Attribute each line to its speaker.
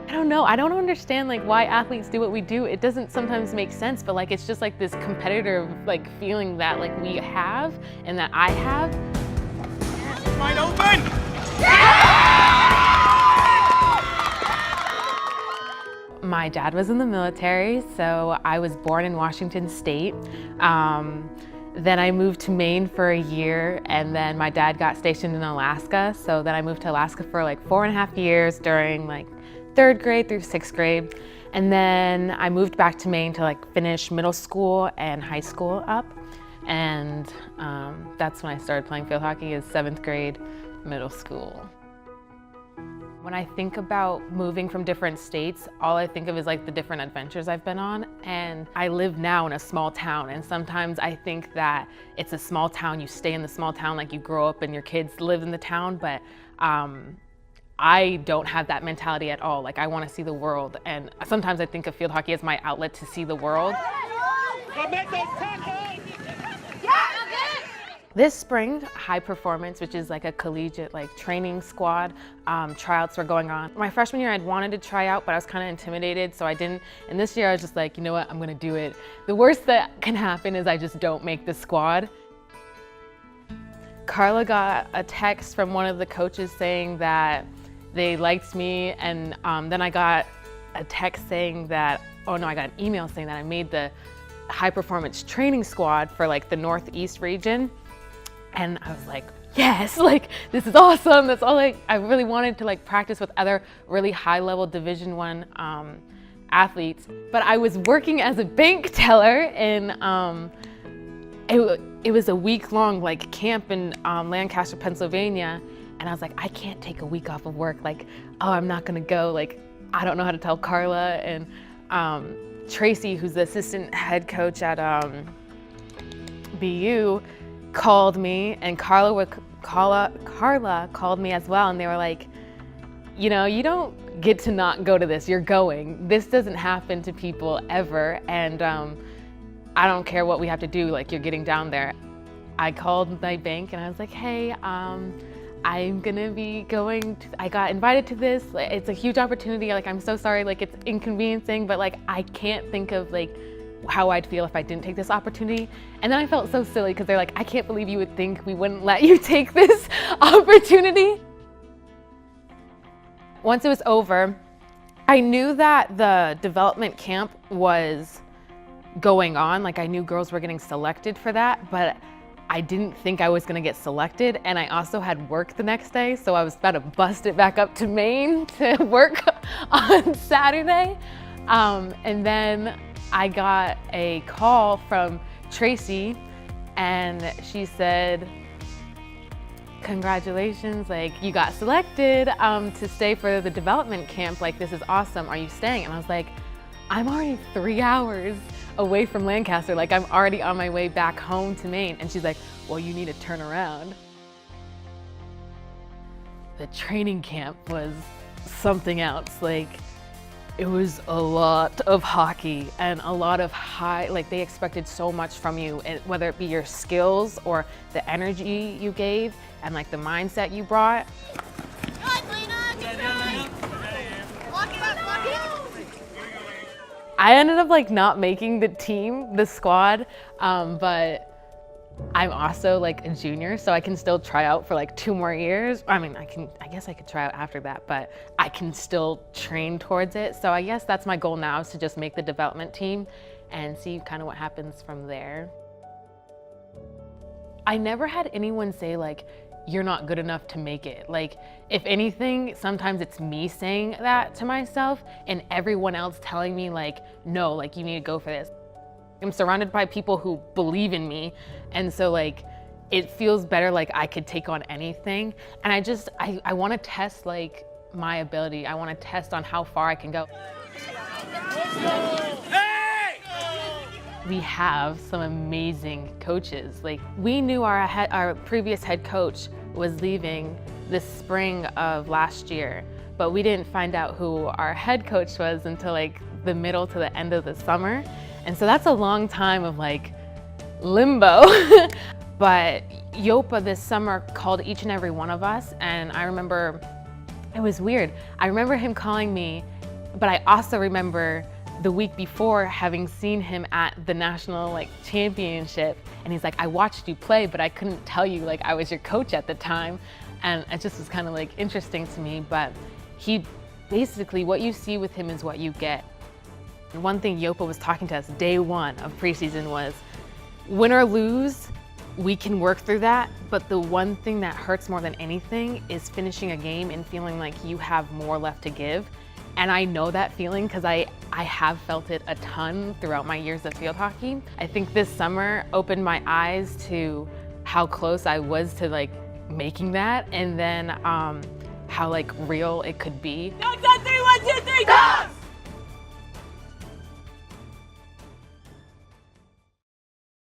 Speaker 1: I don't know. I don't understand like why athletes do what we do. It doesn't sometimes make sense, but like it's just like this competitor like feeling that like we have and that I have.
Speaker 2: Wide open!
Speaker 1: My dad was in the military, so I was born in Washington State. Then I moved to Maine for a year, and then my dad got stationed in Alaska. So then I moved to Alaska for like 4.5 years during like 3rd grade through 6th grade. And then I moved back to Maine to like finish middle school and high school up. And that's when I started playing field hockey, is 7th grade, middle school. When I think about moving from different states, all I think of is like the different adventures I've been on. And I live now in a small town, and sometimes I think that it's a small town, you stay in the small town, like you grow up and your kids live in the town, but I don't have that mentality at all. Like I want to see the world, and sometimes I think of field hockey as my outlet to see the world. This spring, High Performance, which is like a collegiate like training squad, tryouts were going on. My freshman year, I'd wanted to try out, but I was kind of intimidated, so I didn't. And this year, I was just like, you know what, I'm gonna do it. The worst that can happen is I just don't make the squad. Carla got a text from one of the coaches saying that they liked me, and then I got a text saying that, oh no, I got an email saying that I made the High Performance training squad for like the Northeast region. And I was like, yes, like this is awesome. That's all I really wanted to like practice with other really high level Division I athletes. But I was working as a bank teller, and it was a week-long like camp in Lancaster, Pennsylvania. And I was like, I can't take a week off of work. Like, oh, I'm not gonna go. Like, I don't know how to tell Carla. And Tracy, who's the assistant head coach at BU, called me, and Carla called me as well, and they were like, you know, you don't get to not go to this, you're going. This doesn't happen to people ever, and I don't care what we have to do, like you're getting down there. I called my bank and I was like, hey, I'm gonna be going to, I got invited to this, it's a huge opportunity, like I'm so sorry, like it's inconveniencing, but like I can't think of like how I'd feel if I didn't take this opportunity. And then I felt so silly because they're like, I can't believe you would think we wouldn't let you take this opportunity. Once it was over, I knew that the development camp was going on. Like I knew girls were getting selected for that, but I didn't think I was gonna get selected. And I also had work the next day, so I was about to bust it back up to Maine to work on Saturday. And then I got a call from Tracy, and she said, congratulations, like you got selected to stay for the development camp, like this is awesome, are you staying? And I was like, I'm already 3 hours away from Lancaster, like I'm already on my way back home to Maine. And she's like, well, you need to turn around. The training camp was something else. Like, it was a lot of hockey and a lot of high, like they expected so much from you, and whether it be your skills or the energy you gave and like the mindset you brought. I ended up like not making the team, the squad, but I'm also like a junior, so I can still try out for like 2 more years. I mean, I guess I could try out after that, but I can still train towards it. So I guess that's my goal now, is to just make the development team and see kind of what happens from there. I never had anyone say like, you're not good enough to make it. Like, if anything, sometimes it's me saying that to myself and everyone else telling me like, no, like you need to go for this. I'm surrounded by people who believe in me, and so like it feels better, like I could take on anything. And I want to test like my ability. I want to test on how far I can go.
Speaker 2: Hey!
Speaker 1: We have some amazing coaches. Like, we knew our previous head coach was leaving this spring of last year, but we didn't find out who our head coach was until like the middle to the end of the summer. And so that's a long time of like limbo. But Yopa this summer called each and every one of us, and I remember, it was weird. I remember him calling me But I also remember the week before having seen him at the national championship, and he's like, I watched you play, but I couldn't tell you I was your coach at the time. And it just was kind of interesting to me. But he basically, what you see with him is what you get. And one thing Yopa was talking to us day one of preseason was, win or lose, we can work through that, but the one thing that hurts more than anything is finishing a game and feeling like you have more left to give. And I know that feeling because I have felt it a ton throughout my years of field hockey. I think this summer opened my eyes to how close I was to making that, and then how real it could be.
Speaker 3: Count on 3, 1, 2, 3, go!